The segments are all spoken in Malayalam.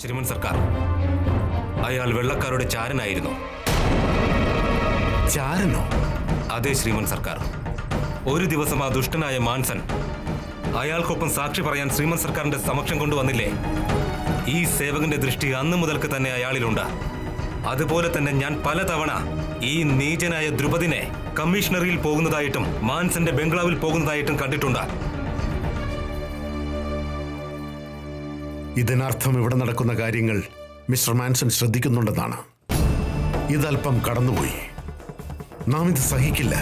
ശ്രീമൻ സർക്കാർ, അയാൾ വെള്ളക്കാരുടെ ചാരനായിരുന്നു. ചാരനോ? അതെ ശ്രീമൻ സർക്കാർ. ഒരു ദിവസം ആ ദുഷ്ടനായ മാൻസൺ അയാൾക്കൊപ്പം സാക്ഷി പറയാൻ ശ്രീമൻ സർക്കാരിന്റെ സമക്ഷം കൊണ്ടുവന്നില്ലേ? ഈ സേവകന്റെ ദൃഷ്ടി അന്നു മുതൽക്ക് തന്നെ അയാളിലുണ്ട്. അതുപോലെ തന്നെ ഞാൻ പലതവണ ഈ നീചനായ ദ്രുപദിനെ കമ്മീഷണറിയിൽ പോകുന്നതായിട്ടും മാൻസന്റെ ബംഗ്ലാവിൽ പോകുന്നതായിട്ടും കണ്ടിട്ടുണ്ട്. ഇതിനർത്ഥം ഇവിടെ നടക്കുന്ന കാര്യങ്ങൾ മിസ്റ്റർ മാൻസൺ ശ്രദ്ധിക്കുന്നുണ്ടെന്നാണ്. ഇതല്പം കടന്നുപോയി. നാം ഇത് സഹിക്കില്ല.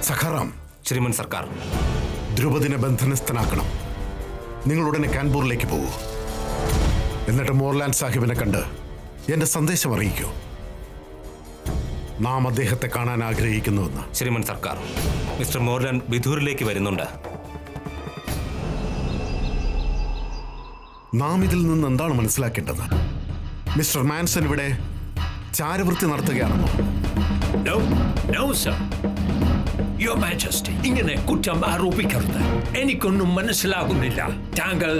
സഖാറാം. ശ്രീമൻ സർക്കാർ, ദ്രുപദിനെ ബന്ധനസ്ഥനാക്കണം. നിങ്ങൾ ഉടനെ കാൻപൂറിലേക്ക് പോകൂ. എന്നിട്ട് മോർലാൻഡ് സാഹിബിനെ കണ്ട് എന്റെ സന്ദേശം അറിയിക്കൂ. നാം അദ്ദേഹത്തെ കാണാൻ ആഗ്രഹിക്കുന്നുവെന്ന്. ശ്രീമൻ സർക്കാർ, മിസ്റ്റർ മോർലാൻഡ് ബിധൂരിലേക്ക് വരുന്നുണ്ട്. നാം ഇതിൽ നിന്ന് എന്താണ് മനസ്സിലാക്കേണ്ടത്? മിസ്റ്റർ മാൻസൺ ഇവിടെ ചാരവൃത്തി നടത്തുകയാണെന്നോ? No, no, sir. Your Majesty, ഇങ്ങനെ കുറ്റം ആരോപിക്കരുത്. എനിക്കൊന്നും മനസ്സിലാകുന്നില്ല. താങ്കൾ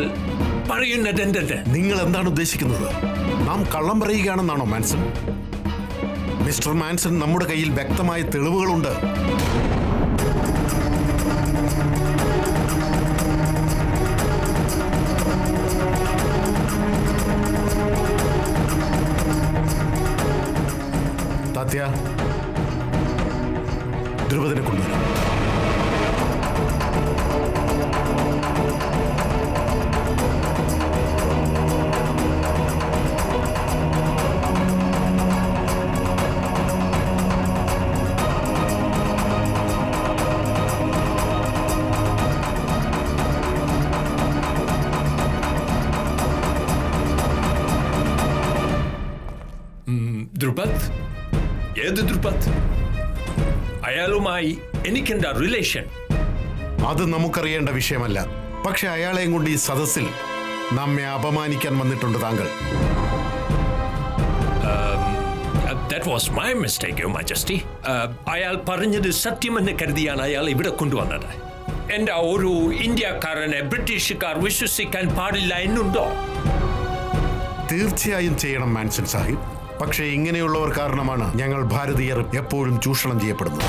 പറയുന്നതെന്ത്? നിങ്ങൾ എന്താണ് ഉദ്ദേശിക്കുന്നത്? നാം കള്ളം പറയുകയാണെന്നാണോ മാൻസൺ? മിസ്റ്റർ മാൻസൺ, നമ്മുടെ കയ്യിൽ വ്യക്തമായ തെളിവുകളുണ്ട്. താത്യ, ദ്രുപദിനെ കൊണ്ടുവരും. ദ്രുപദ്? ഏത് ദ്രുപദ്? അയാളുമായി എനിക്കെന്താ റിലേഷൻ? അത് നമുക്കറിയേണ്ട വിഷയമല്ല. പക്ഷെ അയാളെയും കൊണ്ട് ഈ സദസ്സിൽ നമ്മെ അപമാനിക്കാൻ വന്നിട്ടുണ്ട് താങ്കൾ. That was my mistake, Your Majesty. അയാൾ പറഞ്ഞത് സത്യമെന്ന് കരുതിയാണ് അയാൾ ഇവിടെ കൊണ്ടുവന്നത്. എന്താ ഒരു ഇന്ത്യക്കാരനെ ബ്രിട്ടീഷുകാർ വിശ്വസിക്കാൻ പാടില്ല എന്നുണ്ടോ? തീർച്ചയായും ചെയ്യണം മാൻസൺ സാഹിബ്. പക്ഷേ ഇങ്ങനെയുള്ളവർ കാരണമാണ് ഞങ്ങൾ ഭാരതീയർ എപ്പോഴും ചൂഷണം ചെയ്യപ്പെടുന്നത്.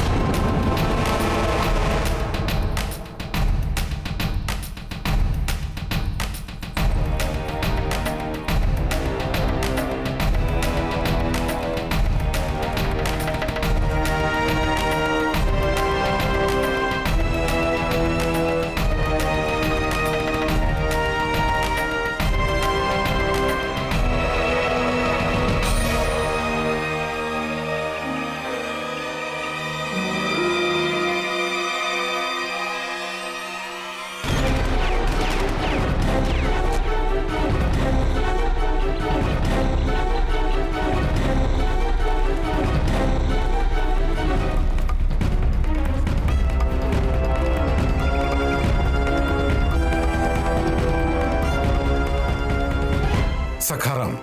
സഖാറാം,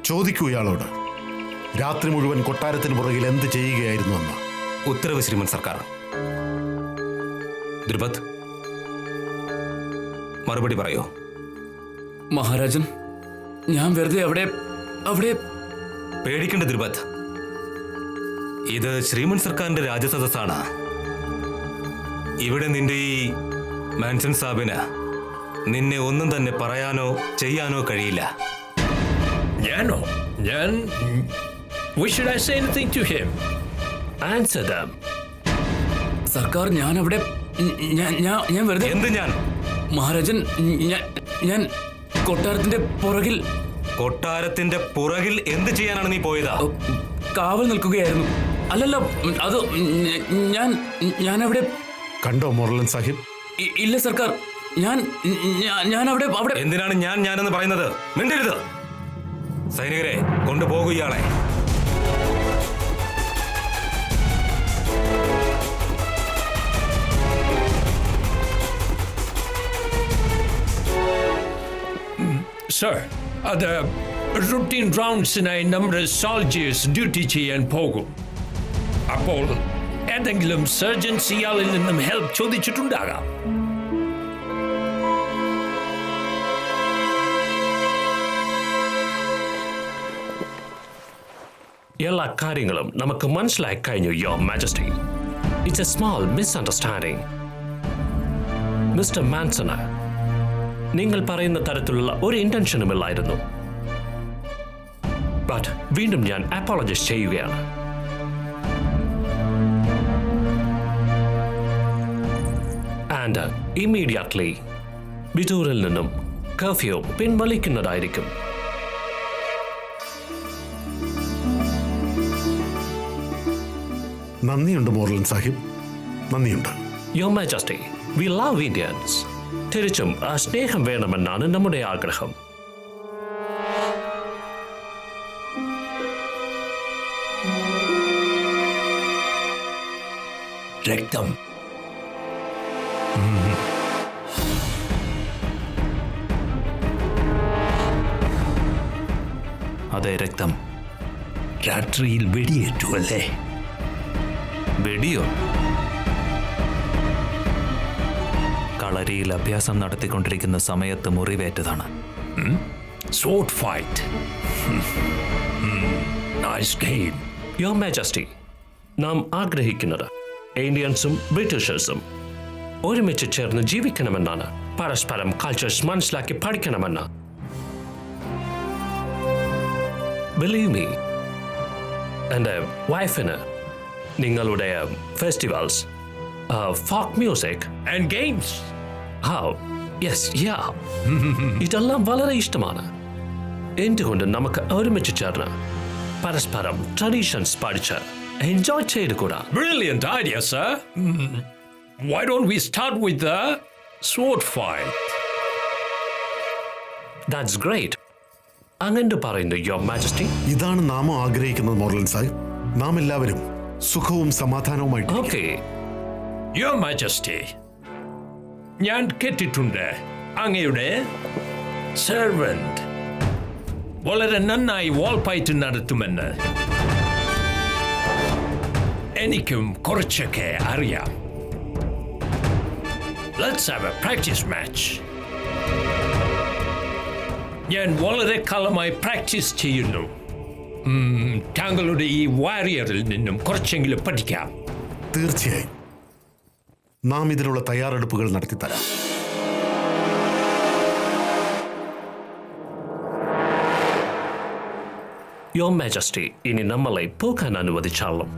ചോദിക്കൂ ഇയാളോട് രാത്രി മുഴുവൻ കൊട്ടാരത്തിന് പുറകിൽ എന്ത് ചെയ്യുകയായിരുന്നു എന്ന്. ഉത്തരവ് ശ്രീമൻ സർക്കാർ. ദ്രുപദ്, മറുപടി പറയൂ. മഹാരാജൻ, ഞാൻ വെറുതെ അവിടെ പേടിക്കേണ്ട ദ്രുപദ്. ഇത് ശ്രീമൻ സർക്കാരിന്റെ രാജസദസ്സാണ്. ഇവിടെ നിന്റെ ഈ മാൻസൺ സാബിന് നിന്നെ ഒന്നും തന്നെ പറയാനോ ചെയ്യാനോ കഴിയില്ല. ഞാനോ? Why should I say anything to him? Answer them. സർക്കാർ, ഞാൻ വെറുതെ. എന്ത് ഞാൻ? മഹാരാജൻ, ഞാൻ കൊട്ടാരത്തിന്റെ പുറകിൽ എന്ത് ചെയ്യാനാണ് നീ പോയതാ? കാവൽ നിൽക്കുകയായിരുന്നു. അല്ലല്ല, അത് ഞാനവിടെ. കണ്ടോ മോർലൻ സാഹിബ്? ഇല്ല സർക്കാർ, ഞാൻ അവിടെ. എന്തിനാണ് ഞാനെന്ന് പറയുന്നത്? മിണ്ടരുത്. സൈനികരെ, കൊണ്ടുപോകൂ ഇയാളെ. Sir, അത് routine roundsനായി നമ്മുടെ സോൾജേഴ്സ് ഡ്യൂട്ടി ചെയ്യാൻ പോകും. അപ്പോൾ ഏതെങ്കിലും സർജൻസ് ഇയാളിൽ നിന്നും ഹെൽപ്പ് ചോദിച്ചിട്ടുണ്ടാകാം. എല്ലാ കാര്യങ്ങളും നമുക്ക് മനസ്സിലായി കഴിഞ്ഞു, your majesty. It's a small misunderstanding. Mister Manson നിങ്ങൾ പറയുന്ന തരത്തിലുള്ള ഒരു ഇന്റൻഷനുമില്ലായിരുന്നു. ബട്ട് വീണ്ടും ഞാൻ അപ്പോളജൈസ് ചെയ്യുകയാണ്. ആൻഡ് ഇമ്മീഡിയറ്റ്ലി ബിജൂരിൽ നിന്നും കർഫ്യൂ പിൻവലിക്കുന്നതായിരിക്കും. നന്ദിയുണ്ട് മോർലൻ സാഹിബ്, നന്ദിയുണ്ട്. Your majesty, we love Indians. തിരിച്ചും ആ സ്നേഹം വേണമെന്നാണ് നമ്മുടെ ആഗ്രഹം. രക്തം. അതെ, രക്തം. രാത്രിയിൽ വെടിയേറ്റു അല്ലേ? വെടിയോ? കളരിയിൽ അഭ്യാസം നടത്തിക്കൊണ്ടിരിക്കുന്ന സമയത്ത് മുറിവേറ്റതാണ്. Sword fight. Nice game. Your Majesty, നാം ആഗ്രഹിക്കുന്നത് ഇന്ത്യൻസും ബ്രിട്ടീഷേഴ്സും ഒരുമിച്ച് ചേർന്ന് ജീവിക്കണമെന്നാണ്. പരസ്പരം കൾച്ചേഴ്സ് മനസ്സിലാക്കി പഠിക്കണമെന്ന്. Believe me, എൻ്റെ വൈഫിന് നിങ്ങളുടെ festivals, folk music and games, ഇതെല്ലാം വളരെ ഇഷ്ടമാണ്. എന്തുകൊണ്ട് നമുക്ക് ഒരുമിച്ച് ചേർന്ന് പരസ്പരം ട്രഡീഷൻസ് പഠിച്ച് enjoy ചെയ്തുകൂടാ? Brilliant idea, sir. Why don't we start with the sword fight? That's great. അങ്ങനെ പറയുന്നു, യുവർ മാജസ്റ്റി. ഇതാണ് നാം ആഗ്രഹിക്കുന്നത് മോർലൻ സാഹിബ്. നാം എല്ലാവരും സുഖവും സമാധാനവുമായിട്ട്. ഓക്കെ, യുവർ മാജസ്റ്റി, ഞാൻ കേട്ടിട്ടുണ്ട് അങ്ങയുടെ സെർവന്റ് വളരെ നന്നായി വാൾഫൈറ്റ് നടത്തുമെന്ന്. എനിക്കും കുറച്ചൊക്കെ അറിയാം. Let's have a practice match. ഞാൻ വളരെ കാലമായി പ്രാക്ടീസ് ചെയ്യുന്നു. താങ്കളുടെ ഈ വാരിയറിൽ നിന്നും കുറച്ചെങ്കിലും പഠിക്കാം. തീർച്ചയായും നാം ഇതിനുള്ള തയ്യാറെടുപ്പുകൾ നടത്തിത്തരാം. യുവർ മാജസ്റ്റി, ഇനി നമ്മളെ പോകാൻ അനുവദിച്ചാലും.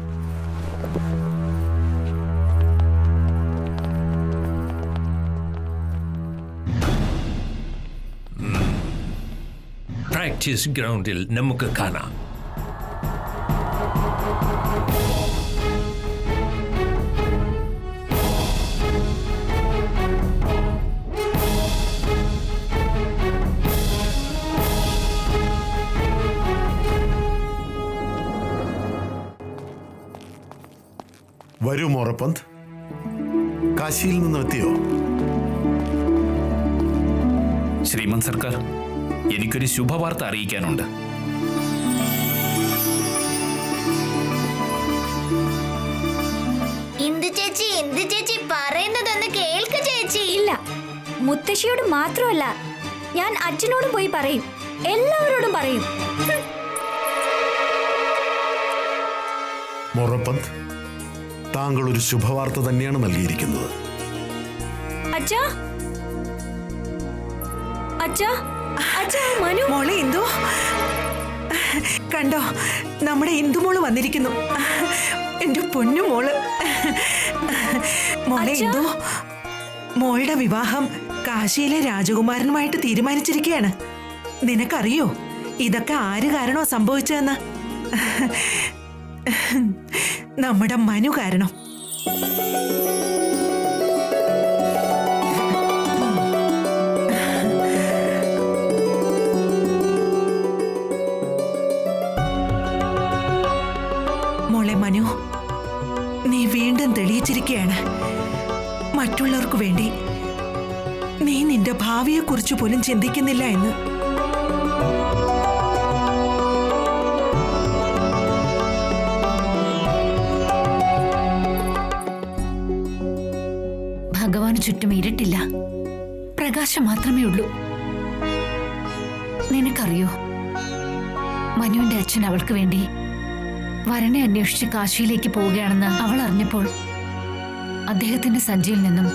പ്രാക്ടീസ് ഗ്രൗണ്ടിൽ നമുക്ക് കാണാം. വരൂ മോറപ്പന്ത്, കാശിയിൽ നിന്ന് എത്തിയോ? ശ്രീമന്ത് സർക്കാർ, എനിക്കൊരു ശുഭവാർത്ത അറിയിക്കാനുണ്ട്. എന്ത് ചേച്ചി പറയുന്നതൊന്ന് കേൾക്ക് ചേച്ചി. ഇല്ല, മുത്തശ്ശിയോട് മാത്രമല്ല, ഞാൻ അച്ഛനോടും പോയി പറയും, എല്ലാവരോടും പറയും. മോറപ്പന്ത്, താങ്കൾ ഒരു ശുഭവാർത്ത തന്നെയാണ് നൽകിയിരിക്കുന്നത്. അച്ഛാ, അച്ഛാ, അച്ഛാ, മനു. മോളെ ഇന്ദു, കണ്ടോ, നമ്മുടെ ഇന്ദുമോള് വന്നിരിക്കുന്നു. എന്റെ പൊന്നു മോള്. മോളെ ഇന്ദു, മോളുടെ വിവാഹം കാശിയിലെ രാജകുമാരനുമായിട്ട് തീരുമാനിച്ചിരിക്കുകയാണ്. നിനക്കറിയോ ഇതൊക്കെ ആര് കാരണോ സംഭവിച്ചതെന്ന്? നമ്മുടെ മനു കാരണം. മോളെ മനു, നീ വീണ്ടും തെളിയിച്ചിരിക്കുകയാണ് മറ്റുള്ളവർക്ക് വേണ്ടി നീ നിന്റെ ഭാവിയെക്കുറിച്ച് പോലും ചിന്തിക്കുന്നില്ല എന്ന്. ഭഗവാന് ചുറ്റും ഇരുട്ടില്ല, പ്രകാശം മാത്രമേ ഉള്ളൂ. നിനക്കറിയോ, മനുവിന്റെ അച്ഛൻ അവൾക്ക് വേണ്ടി വരനെ അന്വേഷിച്ച് കാശിയിലേക്ക് പോവുകയാണെന്ന് അവൾ അറിഞ്ഞപ്പോൾ അദ്ദേഹത്തിന്റെ സഞ്ചിയിൽ നിന്നും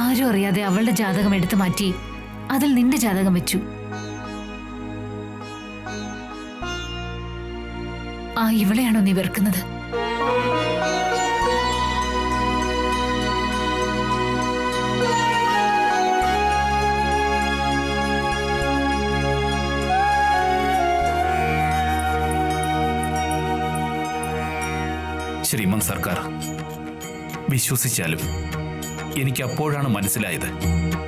ആരും അറിയാതെ അവളുടെ ജാതകം എടുത്തു മാറ്റി അതിൽ നിന്റെ ജാതകം വെച്ചു. ആ ഇവളെയാണോ നീ വെറുക്കുന്നത്? ശ്രീമൻ സർക്കാർ, വിശ്വസിച്ചാലും എനിക്ക് അപ്പോഴാണ് മനസ്സിലായത്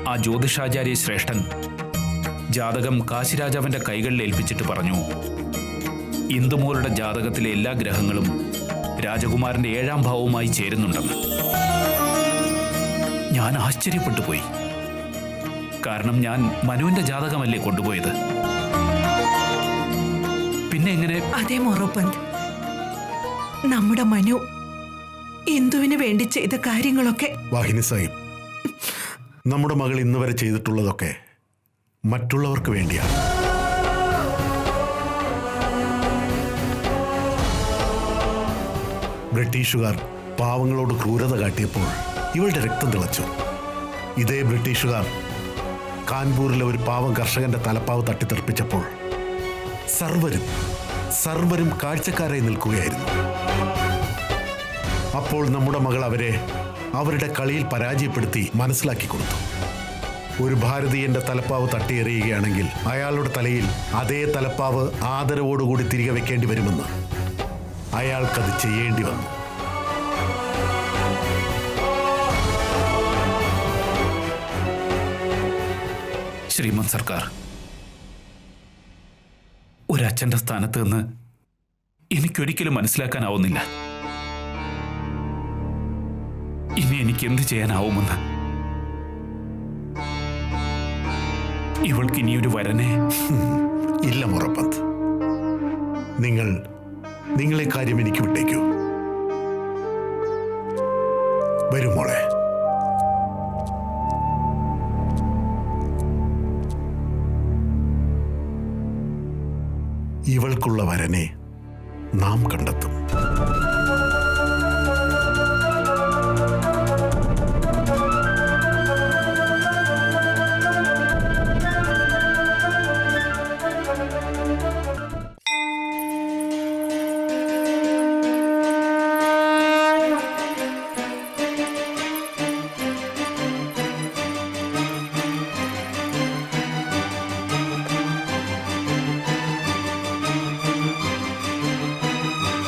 ആ ജ്യോതിഷാചാര്യ ശ്രേഷ്ഠൻ ജാതകം കാശിരാജാവിന്റെ കൈകളിൽ ഏൽപ്പിച്ചിട്ട് പറഞ്ഞു, ഇന്ദുമോളുടെ ജാതകത്തിലെ എല്ലാ ഗ്രഹങ്ങളും രാജകുമാരന്റെ 7ാം ഭാവവുമായി ചേരുന്നുണ്ടെന്ന്. ഞാൻ ആശ്ചര്യപ്പെട്ടു പോയി. കാരണം ഞാൻ മനുവിന്റെ ജാതകമല്ലേ കൊണ്ടുപോയത്. പിന്നെ എങ്ങനെ? അതേ മൊറോപ്പന്ത്, നമ്മുടെ മനു ഇന്ദുവിന് വേണ്ടി ചെയ്ത കാര്യങ്ങളൊക്കെ. വാഹിനി സാഹിബ്, നമ്മുടെ മകൾ ഇന്ന് വരെ ചെയ്തിട്ടുള്ളതൊക്കെ മറ്റുള്ളവർക്ക് വേണ്ടിയാണ്. ബ്രിട്ടീഷുകാർ പാവങ്ങളോട് ക്രൂരത കാട്ടിയപ്പോൾ ഇവളുടെ രക്തം തിളച്ചു. ഇതേ ബ്രിട്ടീഷുകാർ കാൺപൂരിലെ ഒരു പാവം കർഷകന്റെ തലപ്പാവ് തട്ടിത്തെറിപ്പിച്ചപ്പോൾ സർവരും കാഴ്ചക്കാരായി നിൽക്കുകയായിരുന്നു. അപ്പോൾ നമ്മുടെ മകൾ അവരെ അവരുടെ കളിയിൽ പരാജയപ്പെടുത്തി മനസ്സിലാക്കി കൊടുത്തു. ഒരു ഭാരതീയന്റെ തലപ്പാവ് തട്ടിയെറിയുകയാണെങ്കിൽ അയാളുടെ തലയിൽ അതേ തലപ്പാവ് ആദരവോടുകൂടി തിരികെ വെക്കേണ്ടി വരുമെന്ന് അയാൾക്കത് ചെയ്യേണ്ടി വന്നു. ശ്രീമൻ സർക്കാർ, ഒരച്ഛന്റെ സ്ഥാനത്ത് നിന്ന് എനിക്കൊരിക്കലും മനസ്സിലാക്കാനാവുന്നില്ല ഇനി എനിക്ക് എന്ത് ചെയ്യാനാവുമെന്ന്. ഇവൾക്ക് ഇനിയൊരു വരനെ ഇല്ല മൊറപ്പന്ത്. നിങ്ങളെ കാര്യം എനിക്ക് വിട്ടേക്കൂ. വരൂ മോളെ. ഇവൾക്കുള്ള വരനെ നാം കണ്ടെത്തും.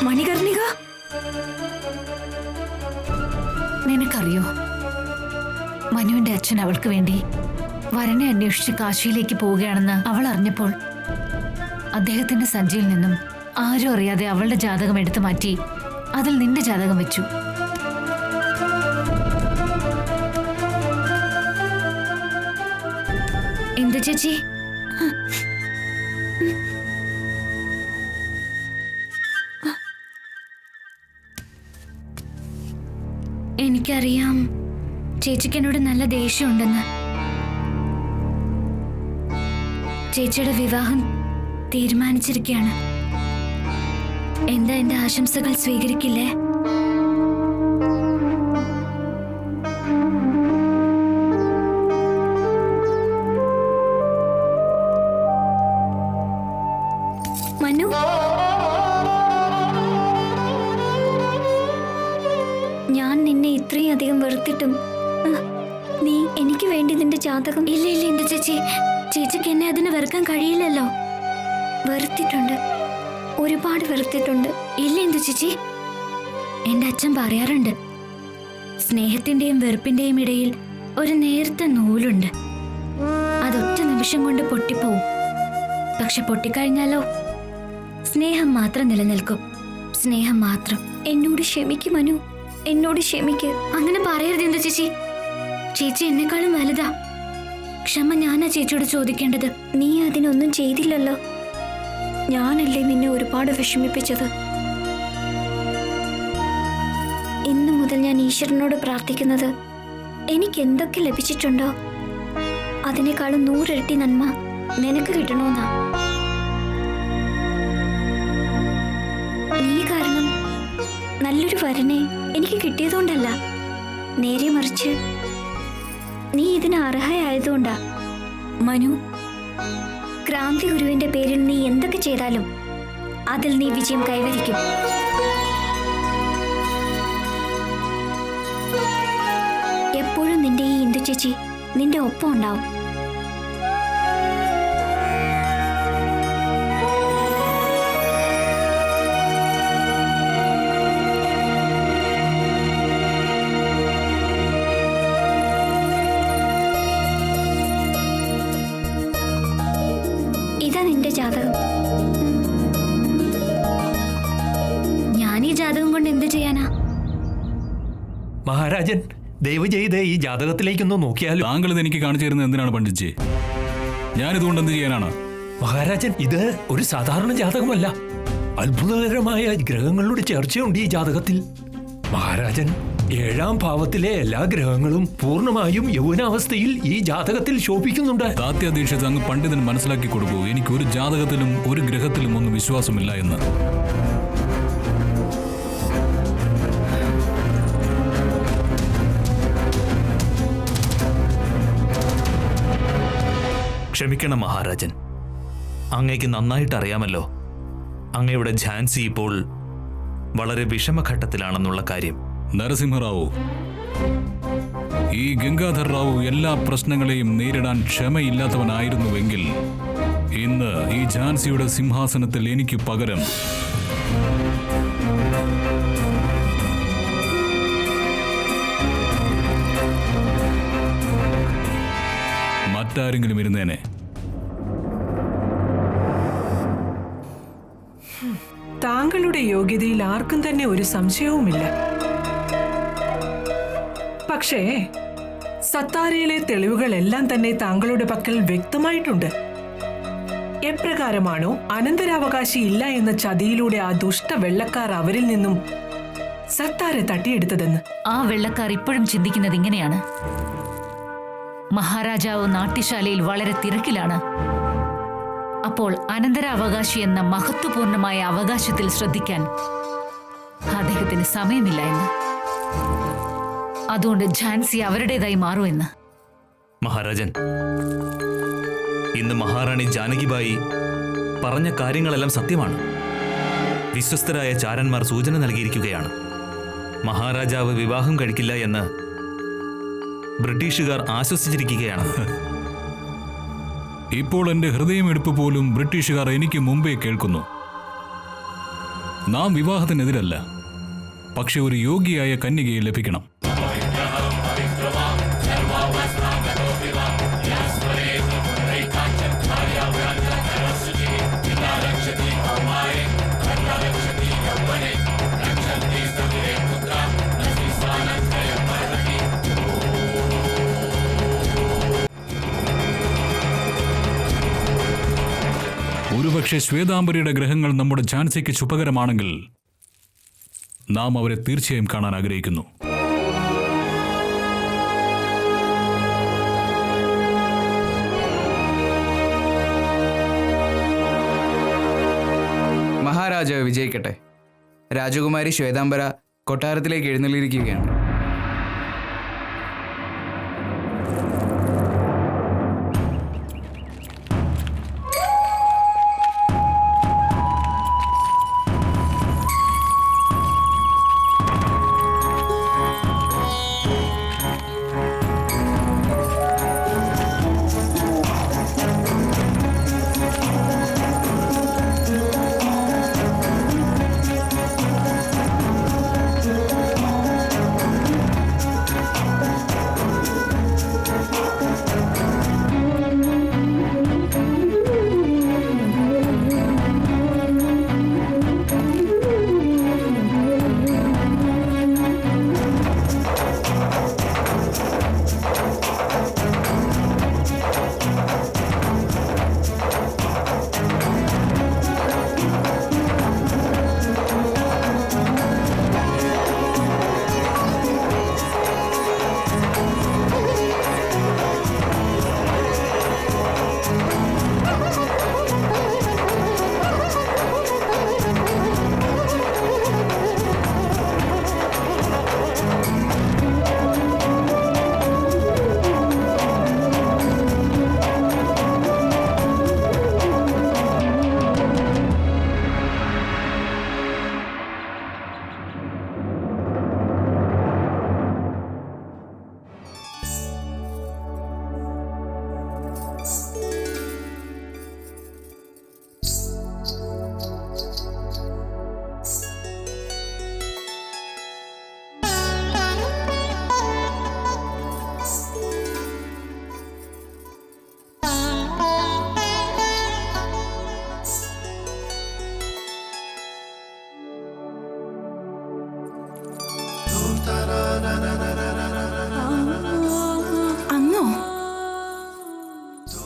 മണികർണിക, നിനക്കറിയോ, മനുവിന്റെ അച്ഛൻ അവൾക്ക് വേണ്ടി വരനെ അന്വേഷിച്ച് കാശിയിലേക്ക് പോവുകയാണെന്ന് അവൾ അറിഞ്ഞപ്പോൾ അദ്ദേഹത്തിന്റെ സഞ്ചിയിൽ നിന്നും ആരും അറിയാതെ അവളുടെ ജാതകം എടുത്തു മാറ്റി അതിൽ നിന്റെ ജാതകം വെച്ചു. എന്ത് ചേച്ചി? എനിക്കറിയാം ചേച്ചിക്ക് എന്നോട് നല്ല ദേഷ്യമുണ്ടെന്ന്. ചേച്ചിയുടെ വിവാഹം തീരുമാനിച്ചിരിക്കുകയാണ്. എന്താ എന്റെ ആശംസകൾ സ്വീകരിക്കില്ലേ? മനു, ഞാൻ നിന്നെ ഇത്രയും അധികം വെറുത്തിട്ടും നീ എനിക്ക് വേണ്ടി നിന്റെ ജാതകം. ഇല്ല ഇല്ല എന്റെ ചേച്ചി, ചേച്ചിക്ക് എന്നെ അതിന് വെറുക്കാൻ കഴിയില്ലല്ലോ. വെറുത്തിട്ടുണ്ട്, ഒരുപാട് വെറുത്തിട്ടുണ്ട്. ഇല്ല എന്തു ചേച്ചി, എന്റെ അച്ഛൻ പറയാറുണ്ട്, സ്നേഹത്തിന്റെയും വെറുപ്പിന്റെയും ഇടയിൽ ഒരു നേർത്ത നൂലുണ്ട്. അതൊറ്റ നിമിഷം കൊണ്ട് പൊട്ടിപ്പോവും. പക്ഷെ പൊട്ടിക്കഴിഞ്ഞാലോ സ്നേഹം മാത്രം നിലനിൽക്കും. സ്നേഹം മാത്രം. എന്നോട് ക്ഷമിക്കും മനു, എന്നോട് ക്ഷമിക്ക്. അങ്ങനെ പറയരുത് എന്തു ചേച്ചി. ചേച്ചി എന്നെക്കാളും വലുതാ. ക്ഷമ ഞാനാ ചേച്ചിയോട് ചോദിക്കേണ്ടത്. നീ അതിനൊന്നും ചെയ്തില്ലല്ലോ. ഞാനല്ലേ നിന്നെ ഒരുപാട് വിഷമിപ്പിച്ചത്. ഇന്നു മുതൽ ഞാൻ ഈശ്വരനോട് പ്രാർത്ഥിക്കുന്നത് എനിക്ക് എന്തൊക്കെ ലഭിച്ചിട്ടുണ്ടോ അതിനേക്കാളും 100 ഇരട്ടി നന്മ നിനക്ക് കിട്ടണമെന്നാ. നീ കാരണം നല്ലൊരു വരനെ എനിക്ക് കിട്ടിയതുകൊണ്ടല്ല, നേരെ മറിച്ച് നീ ഇതിന് അർഹയായതുകൊണ്ടാ. മനു, ക്രാന്തി ഗുരുവിന്റെ പേരിൽ നീ എന്തൊക്കെ ചെയ്താലും അതിൽ നീ വിജയം കൈവരിക്കും. എപ്പോഴും നിന്റെ ഈ ഇന്ദു ചേച്ചി നിന്റെ ഒപ്പം ഉണ്ടാവും. ഇതാ നിന്റെ ജാതകം. ഞാൻ ഈ ജാതകം കൊണ്ട് എന്ത് ചെയ്യാനാ? മഹാരാജൻ, ദയവ് ചെയ്ത് ഈ ജാതകത്തിലേക്കൊന്ന് നോക്കിയാലോ? താങ്കൾ ഇത് എനിക്ക് കാണിച്ചു തരുന്നത് എന്തിനാണ് പണ്ഡിറ്റ്ജി? ഞാനിതുകൊണ്ട് എന്ത് ചെയ്യാനാണ്? മഹാരാജൻ, ഇത് ഒരു സാധാരണ ജാതകമല്ല. അത്ഭുതകരമായ ഗ്രഹങ്ങളുടെ ചർച്ചയുണ്ട് ഈ ജാതകത്തിൽ. മഹാരാജൻ, 7ാം ഭാവത്തിലെ എല്ലാ ഗ്രഹങ്ങളും പൂർണ്ണമായും യൗവനാവസ്ഥയിൽ ഈ ജാതകത്തിൽ ശോഭിക്കുന്നുണ്ട്. താത്യാധീക്ഷത്ത് അങ്ങ് പണ്ഡിതന് മനസ്സിലാക്കി കൊടുക്കൂ, എനിക്ക് ഒരു ജാതകത്തിലും ഒരു ഗ്രഹത്തിലും ഒന്നും വിശ്വാസമില്ല എന്ന്. ക്ഷമിക്കണം മഹാരാജൻ, അങ്ങേക്ക് നന്നായിട്ട് അറിയാമല്ലോ അങ്ങയുടെ ഝാൻസി ഇപ്പോൾ വളരെ വിഷമഘട്ടത്തിലാണെന്നുള്ള കാര്യം. നരസിംഹറാവു, ഈ ഗംഗാധർ റാവു എല്ലാ പ്രശ്നങ്ങളെയും നേരിടാൻ ക്ഷമയില്ലാത്തവനായിരുന്നുവെങ്കിൽ ഇന്ന് ഈ ഝാൻസിയുടെ സിംഹാസനത്തിൽ എനിക്ക് പകരം മറ്റാരെങ്കിലും ഇരുന്നേനെ. താങ്കളുടെ യോഗ്യതയിൽ ആർക്കും തന്നെ ഒരു സംശയവുമില്ല. പക്ഷേ സത്താരയിലെ തെളിവുകളെല്ലാം തന്നെ താങ്കളുടെ പക്കൽ വ്യക്തമായിട്ടുണ്ട്. എപ്രകാരമാണോ അനന്തരാവകാശി ഇല്ല എന്ന ചതിയിലൂടെ ആ ദുഷ്ട വെള്ളക്കാർ അവരിൽ നിന്നും സത്താര തട്ടിയെടുത്തതെന്ന്. ആ വെള്ളക്കാർ ഇപ്പോഴും ചിന്തിക്കുന്നത് ഇങ്ങനെയാണ്: മഹാരാജാവ് നാട്യശാലയിൽ വളരെ തിരക്കിലാണ്, അപ്പോൾ അനന്തരാവകാശി എന്ന മഹത്വപൂർണമായ അവകാശത്തിൽ ശ്രദ്ധിക്കാൻ അദ്ദേഹത്തിന് സമയമില്ല എന്ന്. അതുകൊണ്ട് ഝാൻസി അവരുടേതായി മാറുമെന്ന്. മഹാരാജൻ, ഇന്ന് മഹാറാണി ജാനകിബായി പറഞ്ഞ കാര്യങ്ങളെല്ലാം സത്യമാണ്. വിശ്വസ്തരായ ചാരന്മാർ സൂചന നൽകിയിരിക്കുകയാണ്. മഹാരാജാവ് വിവാഹം കഴിക്കില്ല എന്ന് ബ്രിട്ടീഷുകാർ ആശ്വസിച്ചിരിക്കുകയാണ്. ഇപ്പോൾ എന്റെ ഹൃദയമെടുപ്പ് പോലും ബ്രിട്ടീഷുകാർ എനിക്ക് മുമ്പേ കേൾക്കുന്നു. നാം വിവാഹത്തിനെതിരല്ല, പക്ഷെ ഒരു യോഗ്യയായ കന്യകയെ ലഭിക്കണം. ഒരുപക്ഷെ ശ്വേതാംബരിയുടെ ഗ്രഹങ്ങൾ നമ്മുടെ ഝാൻസിക്ക് ശുഭകരമാണെങ്കിൽ നാം അവരെ തീർച്ചയായും കാണാൻ ആഗ്രഹിക്കുന്നു. മഹാരാജാവ് വിജയിക്കട്ടെ. രാജകുമാരി ശ്വേതാംബര കൊട്ടാരത്തിലേക്ക് എഴുന്നള്ളിയിരിക്കുകയാണ്.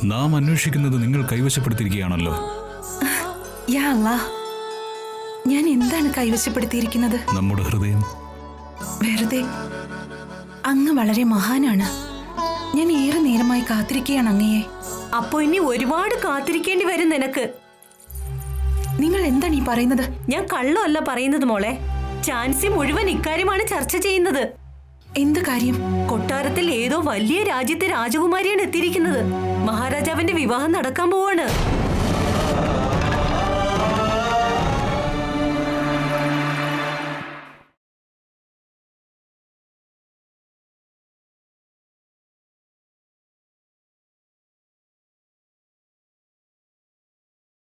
നാം അന്വേഷിക്കുന്നത് നിങ്ങൾ കൈവശപ്പെടുത്തിയിരിക്കുകയാണല്ലോ. യാ അല്ലാ, ഞാൻ എന്താണ് കൈവശപ്പെടുത്തിയിരിക്കുന്നത്? നമ്മുടെ ഹൃദയം. വെറുതെ. അങ്ങ് വളരെ മഹാനാണ്. ഞാൻ ഏറെ നേരമായി കാത്തിരിക്കുകയാണ് അങ്ങയെ. അപ്പോ ഇനി ഒരുപാട് കാത്തിരിക്കേണ്ടി വരും നിനക്ക്. നിങ്ങൾ എന്താണ് ഈ പറയുന്നത്? ഞാൻ കള്ളമല്ല പറയുന്നത് മോളെ. ചാൻസി മുഴുവൻ ഇക്കാര്യമാണ് ചർച്ച ചെയ്യുന്നത്. എന്ത് കാര്യം? കൊട്ടാരത്തിൽ ഏതോ വലിയ രാജ്യത്തെ രാജകുമാരിയാണ് എത്തിയിരിക്കുന്നത്. മഹാരാജാവിന്റെ വിവാഹം നടക്കാൻ പോവാണ്.